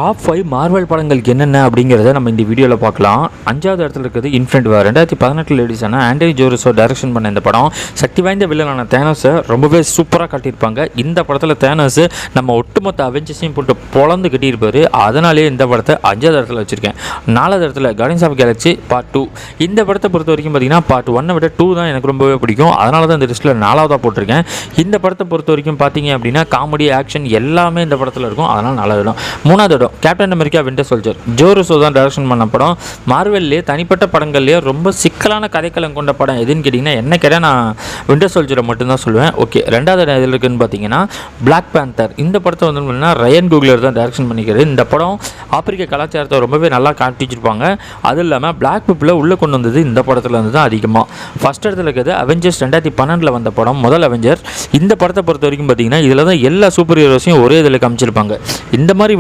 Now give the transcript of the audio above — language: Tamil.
டாப் 5 மார்வல் படங்களுக்கு என்னென்ன அப்படிங்கிறத நம்ம இந்த வீடியோவில் பார்க்கலாம். 5வது இடத்துல இருக்கிறது இன்ஃபினிட்டி வார். 2018 ரிலீஸான ஆண்ட்ரி ஜோருசோ டைரக்ஷன் பண்ண இந்த படம் சக்தி வாய்ந்த வில்லனான தேனோஸை ரொம்பவே சூப்பராக காட்டியிருப்பாங்க. இந்த படத்தில் தேனோஸ் நம்ம ஒட்டுமொத்த அவெஞ்சர்ஸையும் போட்டு பொழந்து கட்டியிருப்பார். அதனாலேயே இந்த படத்தை 5வது இடத்துல வச்சுருக்கேன். 4வது இடத்துல கார்டியன்ஸ் ஆஃப் கேலக்ஸி பார்ட் 2. இந்த படத்தை பொறுத்த வரைக்கும் பார்த்தீங்கன்னா பார்ட் 1 விட 2 தான் எனக்கு ரொம்பவே பிடிக்கும். அதனால தான் இந்த லிஸ்ட்டில் 4வதாக போட்டிருக்கேன். இந்த படத்தை பொறுத்த வரைக்கும் பார்த்தீங்க அப்படின்னா காமெடி ஆக்ஷன் எல்லாமே இந்த படத்தில் இருக்கும். அதனால் 4வது இடம். 3வது இடம் captain America winter soldier. Joe Rousseau தான் டைரக்ஷன் பண்ண படம். மார்வெல்லே தனிப்பட்ட படங்கள்லேயே ரொம்ப சிக்கலான கதைக்களம் கொண்ட படம் எதுன்னு கேட்டிங்கன்னா என்ன கேட்டால் நான் வின்டர் சோல்ஜரை மட்டும்தான் சொல்லுவேன். ஓகே, 2வது இடம் எதில் இருக்குன்னு பார்த்தீங்கன்னா பிளாக் பேந்தர். இந்த படத்தை வந்து ரயன் கூக்லர் தான் டைரக்ஷன் பண்ணிக்கிறது. இந்த படம் ஆப்பிரிக்க கலாச்சாரத்தை ரொம்பவே நல்லா காட்டிச்சிருப்பாங்க. அது இல்லாமல் பிளாக் பீப்புளை உள்ளே கொண்டு வந்தது இந்த படத்தில் இருந்து தான் அதிகமாக. ஃபஸ்ட் இடத்துல இருக்கிறது அவெஞ்சர்ஸ் 2012 வந்த படம் முதல் அவெஞ்சர். இந்த படத்தை பொறுத்த வரைக்கும் பார்த்தீங்கன்னா இதில் தான் எல்லா சூப்பர் ஹீரோஸையும் ஒரே இதில் காமிச்சிருப்பாங்க. இந்த மாதிரி